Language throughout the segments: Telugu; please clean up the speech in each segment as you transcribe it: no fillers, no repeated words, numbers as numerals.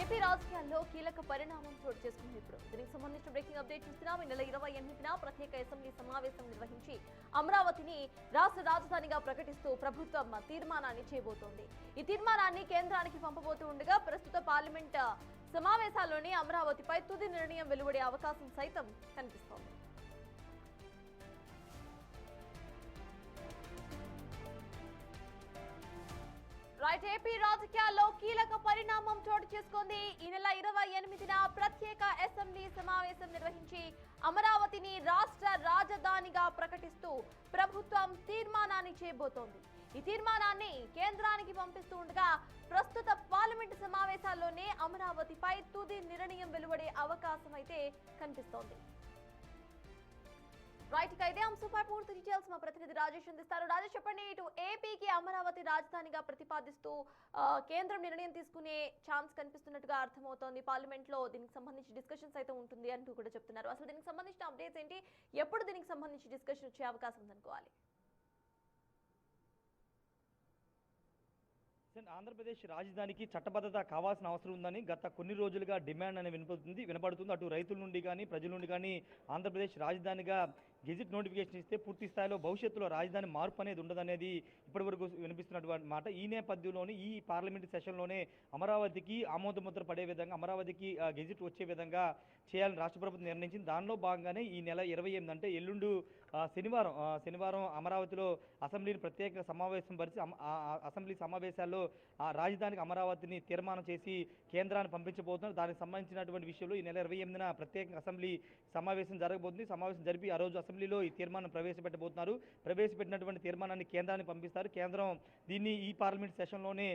ఏపీ రాజకీయాల్లో కీలక పరిణామం చోటు చేసుకుంది. ఇప్పుడు దీనికి సంబంధించిన బ్రేకింగ్ అప్డేట్ చూస్తున్నాం. ఈ నెల 28న ప్రత్యేక అసెంబ్లీ సమావేశం నిర్వహించి అమరావతిని రాష్ట్ర రాజధానిగా ప్రకటిస్తూ ప్రభుత్వం తీర్మానాన్ని చేయబోతోంది. ఈ తీర్మానాన్ని కేంద్రానికి పంపబోతూ ఉండగా ప్రస్తుత పార్లమెంట్ సమావేశాల్లోనే అమరావతిపై తుది నిర్ణయం వెలువడే అవకాశం సైతం కనిపిస్తోంది. రైట్, ఏపీ రాజకీయాల్లో కీలక పరిణామం చోటు చేసుకుంది. ఈ నెల 28న ప్రత్యేక అసెంబ్లీ సమావేశం నిర్వహించి అమరావతిని రాష్ట్ర రాజధానిగా ప్రకటిస్తూ ప్రభుత్వం తీర్మానాన్ని చేయబోతోంది. ఈ తీర్మానాన్ని కేంద్రానికి పంపిస్తూ ఉండగా ప్రస్తుత పార్లమెంటు సమావేశాల్లోనే అమరావతిపై తుది నిర్ణయం వెలువడే అవకాశం అయితే కనిపిస్తోంది. రైట్, ఇదే అంశంపై పూర్తి డీటెయిల్స్ మా ప్రతినిధి రాజేష్ అందిస్తారు. రాజేష్, చెప్పండి, ఇటు ఏపీకి అమరావతి రాజధానిగా ప్రతిపాదిస్తూ కేంద్రం నిర్ణయం తీసుకునే ఛాన్స్ కనిపిస్తున్నట్టుగా అర్థమవుతోంది. పార్లమెంట్ లో దీనికి సంబంధించి డిస్కషన్స్ అయితే ఉంటుంది అంటూ కూడా చెప్తున్నారు. అసలు దీనికి సంబంధించిన అప్డేట్స్ ఏంటి? ఎప్పుడు దీనికి సంబంధించి డిస్కషన్ వచ్చే అవకాశం ఉందనుకోవాలి? ఆంధ్రప్రదేశ్ రాజధానికి చట్టబద్ధత కావాల్సిన అవసరం ఉందని గత కొన్ని రోజులుగా డిమాండ్ అనేది వినపడుతుంది. అటు రైతుల నుండి కానీ ప్రజల నుండి కానీ ఆంధ్రప్రదేశ్ రాజధానిగా గెజిట్ నోటిఫికేషన్ ఇస్తే పూర్తి స్థాయిలో భవిష్యత్తులో రాజధాని మార్పు అనేది ఉండదనేది ఇప్పటివరకు వినిపిస్తున్నటువంటి మాట. ఈ నేపథ్యంలోనే ఈ పార్లమెంటు సెషన్లోనే అమరావతికి ఆమోదముద్ర పడే విధంగా, అమరావతికి గెజిట్ వచ్చే విధంగా చేయాలని రాష్ట్ర ప్రభుత్వం నిర్ణయించింది. దానిలో భాగంగానే ఈ నెల 28 అంటే ఎల్లుండు శనివారం అమరావతిలో అసెంబ్లీని ప్రత్యేక సమావేశం పరిచి అసెంబ్లీ సమావేశాల్లో రాజధానికి అమరావతిని తీర్మానం చేసి కేంద్రాన్ని పంపించబోతున్నారు. దానికి సంబంధించినటువంటి విషయంలో ఈ నెల 28న ప్రత్యేక అసెంబ్లీ సమావేశం జరగబోతుంది. సమావేశం జరిపి ఆ రోజు అసెంబ్లీలో ఈ తీర్మానం ప్రవేశపెట్టబోతున్నారు. ప్రవేశపెట్టినటువంటి తీర్మానాన్ని కేంద్రాన్ని పంపిస్తారు. కేంద్రం దీన్ని ఈ పార్లమెంట్ సెషన్లోనే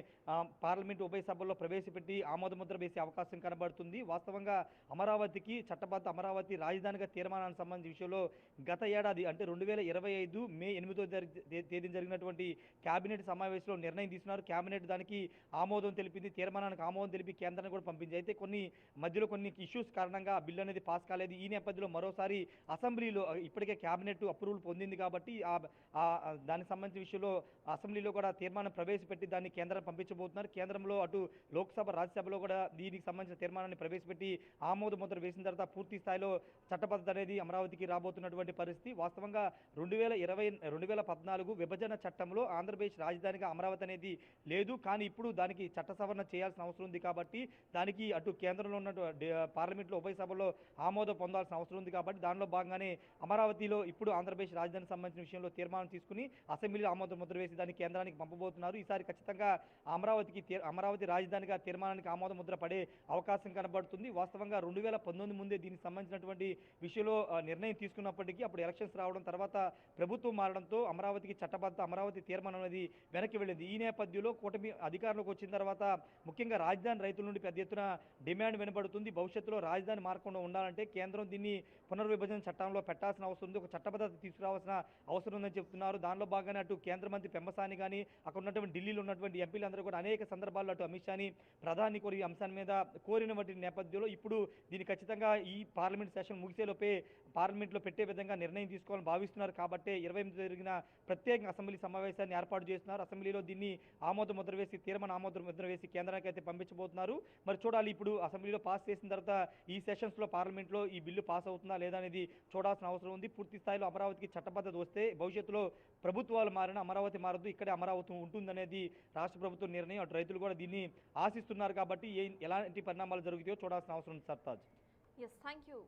పార్లమెంట్ ఉభయ సభల్లో ప్రవేశపెట్టి ఆమోదముద్ర వేసే అవకాశం కనబడుతుంది. వాస్తవంగా అమరావతికి చట్టబద్ధ అమరావతి రాజధానిగా తీర్మానానికి సంబంధించిన విషయంలో గత ఏడాది అంటే 2025 మే 8వ తేదీన జరిగినటువంటి కేబినెట్ సమావేశంలో నిర్ణయం తీసుకున్నారు. కేబినెట్ దానికి ఆమోదం తెలిపింది. తీర్మానానికి ఆమోదం తెలిపి కేంద్రానికి కూడా పంపింది. అయితే మధ్యలో కొన్ని ఇష్యూస్ కారణంగా బిల్లు అనేది పాస్ కాలేదు. ఈ నేపథ్యంలో మరోసారి అసెంబ్లీలో ఇప్పటికే కేబినెట్ అప్రూవల్ పొందింది కాబట్టి దానికి సంబంధించిన విషయంలో అసెంబ్లీలో కూడా తీర్మానం ప్రవేశపెట్టి దాన్ని కేంద్రం పంపించబోతున్నారు. కేంద్రంలో అటు లోక్సభ రాజ్యసభలో కూడా దీనికి సంబంధించిన తీర్మానాన్ని ప్రవేశపెట్టి ఆమోద ముద్ర వేసిన తర్వాత పూర్తి స్థాయిలో చట్టబద్ధత అనేది అమరావతికి రాబోతున్నటువంటి పరిస్థితి. వాస్తవంగా 2014 విభజన చట్టంలో ఆంధ్రప్రదేశ్ రాజధానిగా అమరావతి అనేది లేదు. కానీ ఇప్పుడు దానికి చట్ట సవరణ చేయాల్సిన అవసరం ఉంది కాబట్టి దానికి అటు కేంద్రంలో ఉన్న పార్లమెంట్లో ఉభయ సభలో ఆమోదం పొందాల్సిన అవసరం ఉంది కాబట్టి దానిలో భాగంగానే అమరావతిలో ఇప్పుడు ఆంధ్రప్రదేశ్ రాజధానికి సంబంధించిన విషయంలో తీర్మానం తీసుకుని అసెంబ్లీలో ఆమోద ముద్ర వేసి దాన్ని కేంద్రానికి పంపబోతున్నారు. ఈసారి ఖచ్చితంగా అమరావతి రాజధానిగా తీర్మానానికి ఆమోద ముద్ర పడే అవకాశం కనబడుతుంది. వాస్తవంగా 2019 ముందే దీనికి సంబంధించినటువంటి విషయంలో నిర్ణయం తీసుకున్నప్పటికీ అప్పుడు ఎలక్షన్స్ రావడం తర్వాత ప్రభుత్వం మారడంతో అమరావతికి చట్టబద్ధ అమరావతి తీర్మానం అనేది వెనక్కి వెళ్ళింది. ఈ నేపథ్యంలో కూటమి అధికారంలోకి వచ్చిన తర్వాత ముఖ్యంగా రాజధాని రైతుల నుండి పెద్ద ఎత్తున డిమాండ్ వినపడుతుంది. భవిష్యత్తులో రాజధాని మారకుండా ఉండాలంటే కేంద్రం దీన్ని పునర్విభజన చట్టంలో పెట్టాల్సిన అవసరం ఉంది. ఒక చట్టబద్ధత తీసుకురావాల్సిన అవసరం ఉందని చెప్తున్నారు. దానిలో భాగంగానే అటు కేంద్ర మంత్రి పెమ్మసాని కానీ అక్కడ ఉన్నటువంటి ఢిల్లీలో ఉన్నటువంటి ఎంపీలందరూ కూడా అనేక సందర్భాల్లో అటు అమిత్ షాని ప్రధాని కోరి అంశాన్ని మీద కోరిన వాటి నేపథ్యంలో ఇప్పుడు దీన్ని ఖచ్చితంగా ఈ పార్లమెంట్ సెషన్ ముగిసేలోపే పార్లమెంట్లో పెట్టే విధంగా నిర్ణయం తీసుకోవాలని భావిస్తున్నారు. కాబట్టి 28 జరిగిన ప్రత్యేక అసెంబ్లీ సమావేశాన్ని ఏర్పాటు చేస్తున్నారు. అసెంబ్లీలో దీన్ని ఆమోద ముద్ర వేసి తీర్మానం ఆమోద ముద్ర వేసి కేంద్రానికి అయితే పంపించబోతున్నారు. మరి చూడాలి ఇప్పుడు అసెంబ్లీలో పాస్ చేసిన తర్వాత ఈ సెషన్స్లో పార్లమెంట్లో ఈ బిల్లు పాస్ అవుతుందా లేదా అనేది చూడాల్సిన అవసరం ఉంది. పూర్తి స్థాయిలో అమరావతికి చట్టబద్ధత వస్తే భవిష్యత్తులో ప్రభుత్వాలు మారిన అమరావతి మారదు, ఇక్కడే అమరావతి ఉంటుందనేది రాష్ట్ర ప్రభుత్వం నిర్ణయం. అటు రైతులు కూడా దీన్ని ఆశిస్తున్నారు కాబట్టి ఎలాంటి పరిణామాలు జరుగుతాయో చూడాల్సిన అవసరం ఉంది. సర్తాజ్. Yes, thank you.